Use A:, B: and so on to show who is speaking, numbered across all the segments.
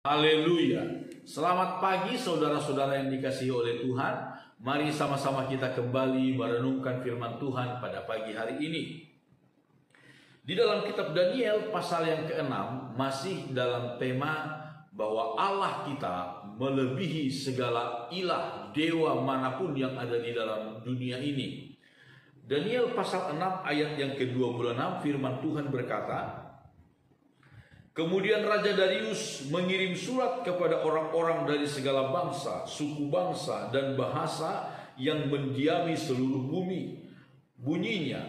A: Haleluya. Selamat pagi saudara-saudara yang dikasihi oleh Tuhan. Mari sama-sama kita kembali merenungkan firman Tuhan pada pagi hari ini. Di dalam kitab Daniel pasal yang ke-6 masih dalam tema bahwa Allah kita melebihi segala ilah, dewa manapun yang ada di dalam dunia ini. Daniel pasal 6 ayat yang ke-26 firman Tuhan berkata, kemudian Raja Darius mengirim surat kepada orang-orang dari segala bangsa, suku bangsa, dan bahasa yang mendiami seluruh bumi. Bunyinya,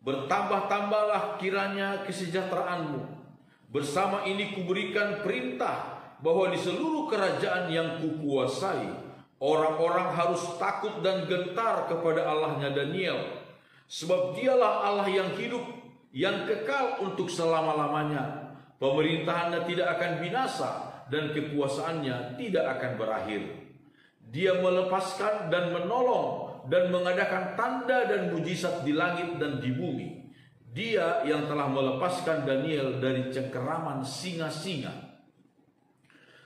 A: bertambah-tambahlah kiranya kesejahteraanmu. Bersama ini kuberikan perintah bahwa di seluruh kerajaan yang kukuasai, orang-orang harus takut dan gentar kepada Allahnya Daniel. Sebab dialah Allah yang hidup, yang kekal untuk selama-lamanya. Pemerintahannya tidak akan binasa dan kekuasaannya tidak akan berakhir. Dia melepaskan dan menolong dan mengadakan tanda dan mujizat di langit dan di bumi. Dia yang telah melepaskan Daniel dari cengkeraman singa-singa.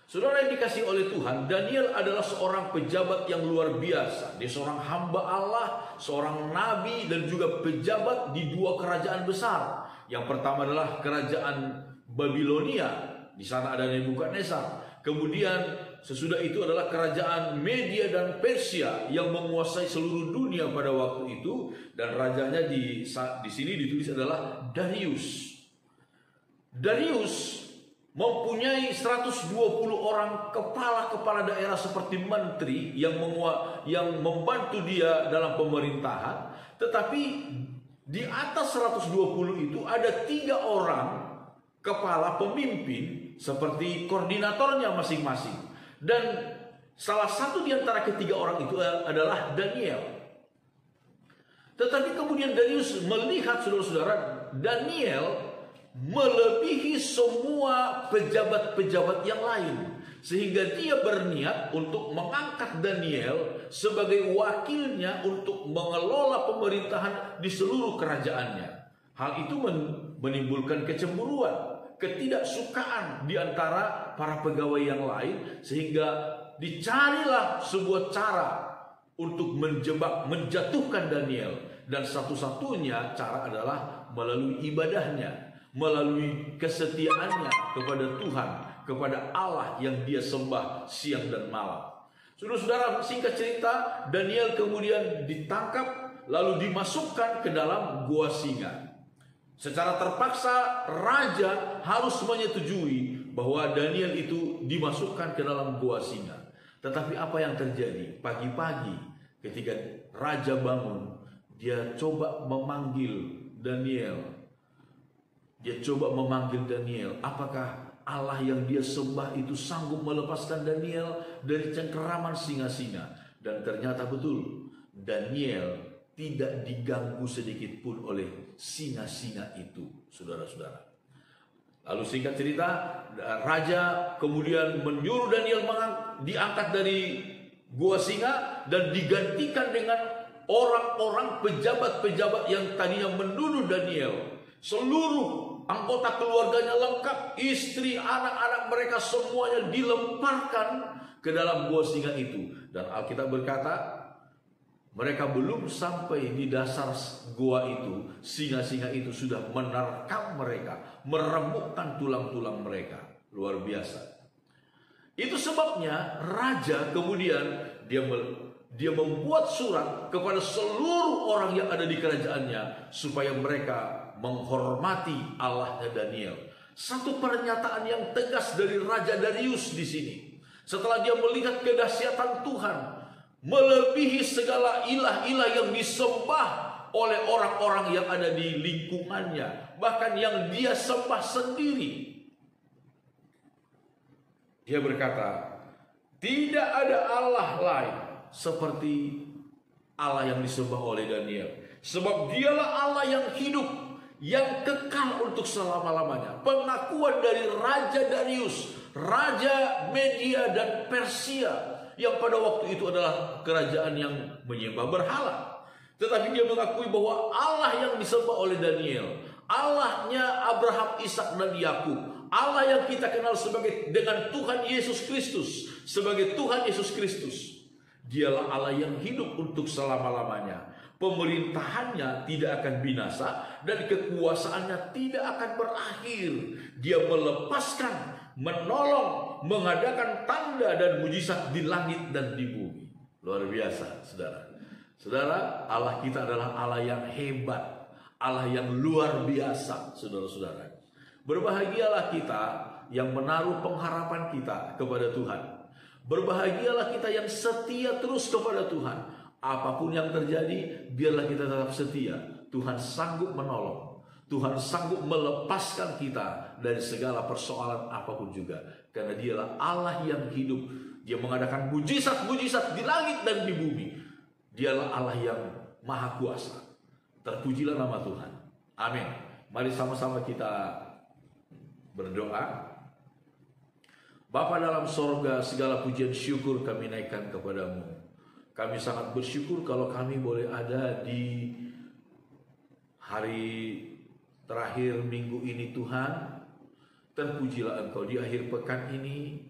A: Saudara yang dikasihi oleh Tuhan, Daniel adalah seorang pejabat yang luar biasa. Dia seorang hamba Allah, seorang nabi, dan juga pejabat di dua kerajaan besar. Yang pertama adalah kerajaan Babilonia, di sana ada Nebukadnezar. Kemudian sesudah itu adalah kerajaan Media dan Persia yang menguasai seluruh dunia pada waktu itu, dan rajanya di sini ditulis adalah Darius. Darius mempunyai 120 orang kepala daerah seperti menteri yang membantu dia dalam pemerintahan. Tetapi di atas 120 itu ada 3 orang kepala pemimpin seperti koordinatornya masing-masing. Dan salah satu di antara ketiga orang itu adalah Daniel. Tetapi kemudian Darius melihat, saudara-saudara, Daniel melebihi semua pejabat-pejabat yang lain. Sehingga dia berniat untuk mengangkat Daniel sebagai wakilnya untuk mengelola pemerintahan di seluruh kerajaannya. Hal itu menimbulkan kecemburuan, ketidaksukaan di antara para pegawai yang lain, sehingga dicarilah sebuah cara untuk menjatuhkan Daniel. Dan satu-satunya cara adalah melalui ibadahnya, melalui kesetiaannya kepada Tuhan, kepada Allah yang dia sembah siang dan malam. Saudara-saudara, singkat cerita, Daniel kemudian ditangkap lalu dimasukkan ke dalam gua singa. Secara terpaksa raja harus menyetujui bahwa Daniel itu dimasukkan ke dalam gua singa. Tetapi apa yang terjadi? Pagi-pagi ketika raja bangun, dia coba memanggil Daniel. Apakah Allah yang dia sembah itu sanggup melepaskan Daniel dari cengkeraman singa-singa? Dan ternyata betul, Daniel tidak diganggu sedikit pun oleh singa-singa itu, saudara-saudara. Lalu singkat cerita, raja kemudian menyuruh Daniel diangkat dari gua singa dan digantikan dengan orang-orang pejabat-pejabat yang tadinya menuduh Daniel. Seluruh anggota keluarganya lengkap, istri, anak-anak mereka semuanya dilemparkan ke dalam gua singa itu. Dan Alkitab berkata, mereka belum sampai di dasar gua itu, singa-singa itu sudah menerkam mereka, meremukkan tulang-tulang mereka. Luar biasa. Itu sebabnya raja kemudian dia membuat surat kepada seluruh orang yang ada di kerajaannya supaya mereka menghormati Allahnya Daniel. Satu pernyataan yang tegas dari Raja Darius di sini. Setelah dia melihat kedahsyatan Tuhan, melebihi segala ilah-ilah yang disembah oleh orang-orang yang ada di lingkungannya, bahkan yang dia sembah sendiri. Dia berkata, tidak ada Allah lain seperti Allah yang disembah oleh Daniel. Sebab dialah Allah yang hidup, yang kekal untuk selama-lamanya. Pengakuan dari Raja Darius, Raja Media dan Persia, yang pada waktu itu adalah kerajaan yang menyembah berhala. Tetapi dia mengakui bahwa Allah yang disembah oleh Daniel, Allahnya Abraham, Ishak dan Yakub, Allah yang kita kenal sebagai dengan Tuhan Yesus Kristus, sebagai Tuhan Yesus Kristus, dialah Allah yang hidup untuk selama-lamanya. Pemerintahannya tidak akan binasa dan kekuasaannya tidak akan berakhir. Dia melepaskan, menolong, mengadakan tanda dan mujizat di langit dan di bumi. Luar biasa, saudara. Saudara, Allah kita adalah Allah yang hebat, Allah yang luar biasa, saudara-saudara. Berbahagialah kita yang menaruh pengharapan kita kepada Tuhan. Berbahagialah kita yang setia terus kepada Tuhan. Apapun yang terjadi, biarlah kita tetap setia. Tuhan sanggup menolong. Tuhan sanggup melepaskan kita dari segala persoalan apapun juga. Karena dialah Allah yang hidup. Dia mengadakan mujizat-mujizat di langit dan di bumi. Dialah Allah yang maha kuasa. Terpujilah nama Tuhan. Amin. Mari sama-sama kita berdoa. Bapa dalam sorga, segala pujian syukur kami naikkan kepadamu. Kami sangat bersyukur kalau kami boleh ada di hari terakhir minggu ini Tuhan. Terpujilah Engkau di akhir pekan ini.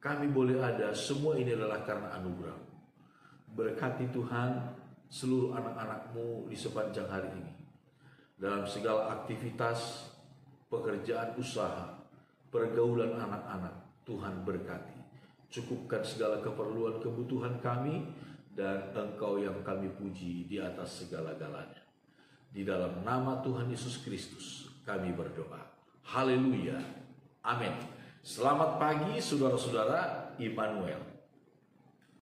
A: Kami boleh ada, semua ini adalah karena anugerah. Berkati Tuhan seluruh anak-anak-Mu di sepanjang hari ini. Dalam segala aktivitas, pekerjaan usaha, pergaulan anak-anak, Tuhan berkati. Cukupkan segala keperluan kebutuhan kami, dan Engkau yang kami puji di atas segala-galanya. Di dalam nama Tuhan Yesus Kristus kami berdoa. Haleluya. Amin. Selamat pagi saudara-saudara Immanuel.